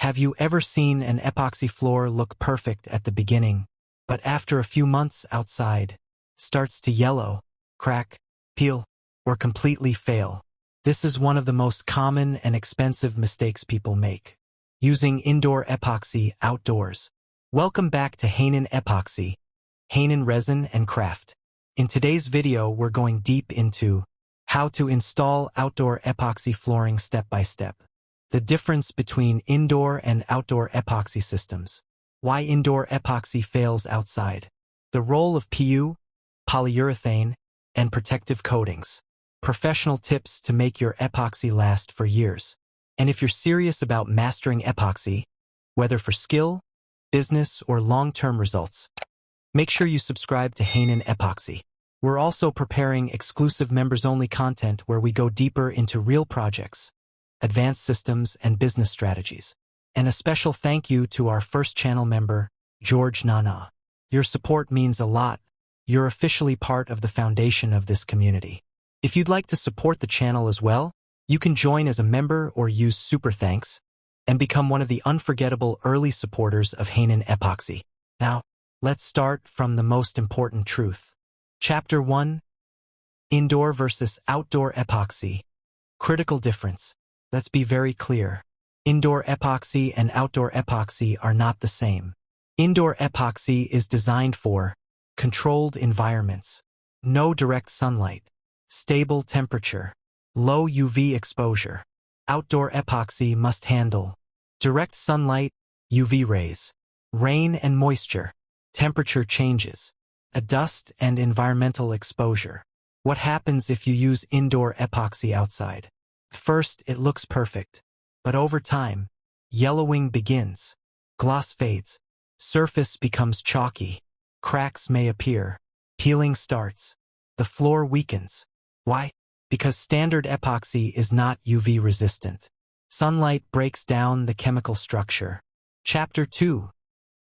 Have you ever seen an epoxy floor look perfect at the beginning, but after a few months outside, starts to yellow, crack, peel, or completely fail? This is one of the most common and expensive mistakes people make. Using indoor epoxy outdoors. Welcome back to Hanan Epoxy, Hanan Resin and Craft. In today's video, we're going deep into how to install outdoor epoxy flooring step by step. The difference between indoor and outdoor epoxy systems. Why indoor epoxy fails outside. The role of PU, polyurethane, and protective coatings. Professional tips to make your epoxy last for years. And if you're serious about mastering epoxy, whether for skill, business, or long-term results, make sure you subscribe to Hanan Epoxy. We're also preparing exclusive members-only content where we go deeper into real projects, advanced systems, and business strategies. And a special thank you to our first channel member, George Nana. Your support means a lot. You're officially part of the foundation of this community. If you'd like to support the channel as well, you can join as a member or use Super Thanks and become one of the unforgettable early supporters of Hanan Epoxy. Now, let's start from the most important truth. Chapter 1. Indoor versus outdoor epoxy. Critical difference. Let's be very clear. Indoor epoxy and outdoor epoxy are not the same. Indoor epoxy is designed for controlled environments, no direct sunlight, stable temperature, low UV exposure. Outdoor epoxy must handle direct sunlight, UV rays, rain and moisture, temperature changes, a dust and environmental exposure. What happens if you use indoor epoxy outside? First, it looks perfect, but over time, yellowing begins, gloss fades, surface becomes chalky, cracks may appear, peeling starts, the floor weakens. Why? Because standard epoxy is not UV resistant. Sunlight breaks down the chemical structure. Chapter 2.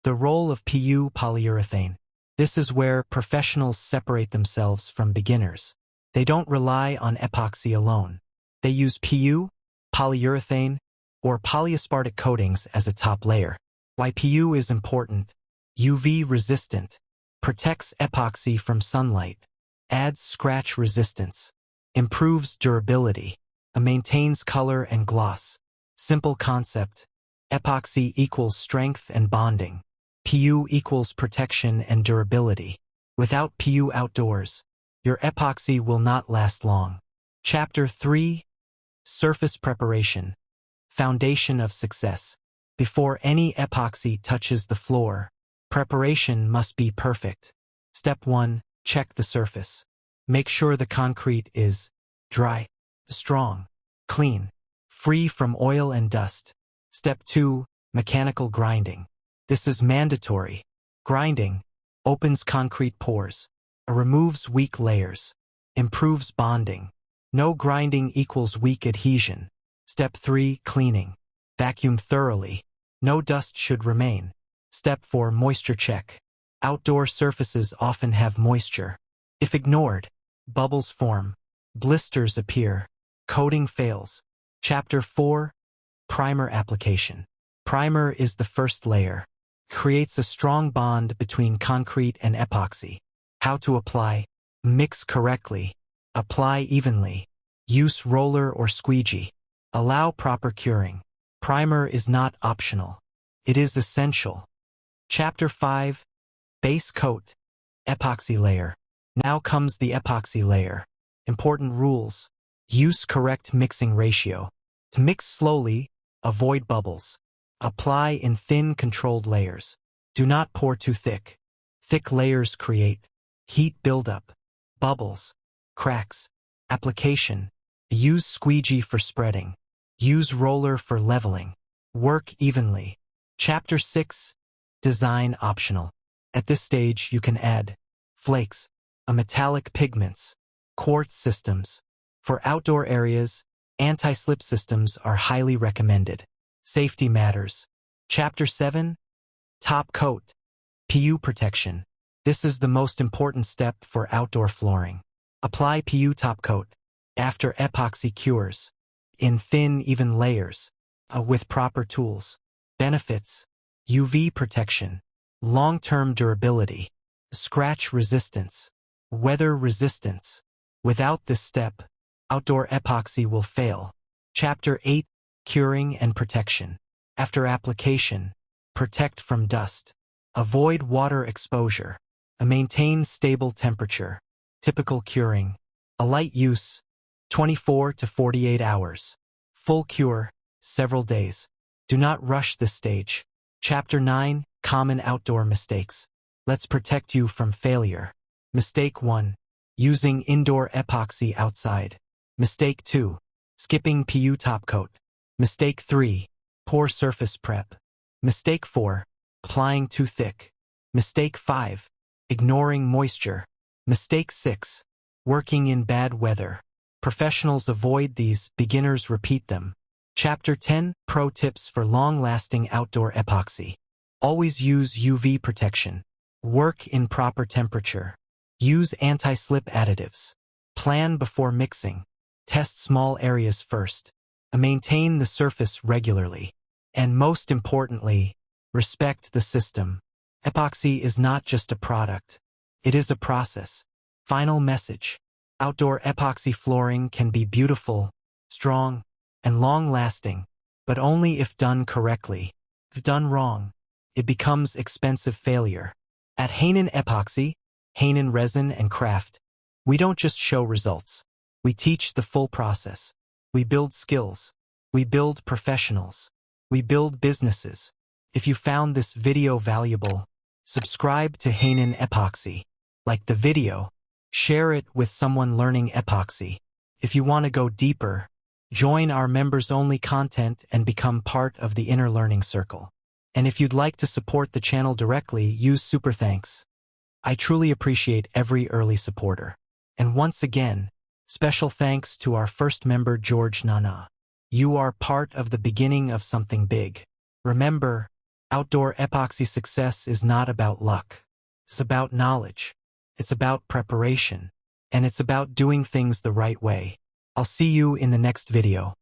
The role of PU polyurethane. This is where professionals separate themselves from beginners. They don't rely on epoxy alone. They use PU, polyurethane, or polyaspartic coatings as a top layer. Why PU is important? UV resistant, protects epoxy from sunlight, adds scratch resistance, improves durability, maintains color and gloss. Simple concept. Epoxy equals strength and bonding. PU equals protection and durability. Without PU outdoors, your epoxy will not last long. Chapter 3. Surface preparation. Foundation of success. Before any epoxy touches the floor, preparation must be perfect. Step 1. Check the surface. Make sure the concrete is dry, strong, clean, free from oil and dust. Step 2. Mechanical grinding. This is mandatory. Grinding opens concrete pores, removes weak layers, improves bonding. No grinding equals weak adhesion. Step 3. Cleaning. Vacuum thoroughly. No dust should remain. Step 4. Moisture check. Outdoor surfaces often have moisture. If ignored, bubbles form, blisters appear, coating fails. Chapter 4. Primer application. Primer is the first layer. Creates a strong bond between concrete and epoxy. How to apply? Mix correctly. Apply evenly. Use roller or squeegee. Allow proper curing. Primer is not optional. It is essential. Chapter 5. Base coat. Epoxy layer. Now comes the epoxy layer. Important rules. Use correct mixing ratio. To mix slowly, avoid bubbles. Apply in thin controlled layers. Do not pour too thick. Thick layers create heat buildup, bubbles, cracks. Application. Use squeegee for spreading. Use roller for leveling. Work evenly. Chapter 6. Design optional. At this stage, you can add flakes, metallic pigments, quartz systems. For outdoor areas, anti-slip systems are highly recommended. Safety matters. Chapter 7. Top coat. PU protection. This is the most important step for outdoor flooring. Apply PU top coat after epoxy cures, in thin, even layers, with proper tools. Benefits: UV protection, long-term durability, scratch resistance, weather resistance. Without this step, outdoor epoxy will fail. Chapter 8: Curing and Protection. After application, protect from dust. Avoid water exposure. Maintain stable temperature. Typical curing: a light use, 24 to 48 hours. Full cure, several days. Do not rush this stage. Chapter 9: Common Outdoor Mistakes. Let's protect you from failure. Mistake 1: using indoor epoxy outside. Mistake 2: skipping PU topcoat. Mistake 3: poor surface prep. Mistake 4: applying too thick. Mistake 5: ignoring moisture. Mistake 6: working in bad weather. Professionals avoid these, beginners repeat them. Chapter 10: Pro Tips for Long-Lasting Outdoor Epoxy. Always use UV protection. Work in proper temperature. Use anti-slip additives. Plan before mixing. Test small areas first. Maintain the surface regularly. And most importantly, respect the system. Epoxy is not just a product. It is a process. Final message: outdoor epoxy flooring can be beautiful, strong, and long-lasting, but only if done correctly. If done wrong, it becomes expensive failure. At Hainen Epoxy, Hainen Resin and Craft, we don't just show results. We teach the full process. We build skills. We build professionals. We build businesses. If you found this video valuable, subscribe to Hainen Epoxy. Like the video. Share it with someone learning epoxy. If you want to go deeper, join our members-only content and become part of the inner learning circle. And if you'd like to support the channel directly, use Super Thanks. I truly appreciate every early supporter. And once again, special thanks to our first member, George Nana. You are part of the beginning of something big. Remember, outdoor epoxy success is not about luck. It's about knowledge. It's about preparation. And it's about doing things the right way. I'll see you in the next video.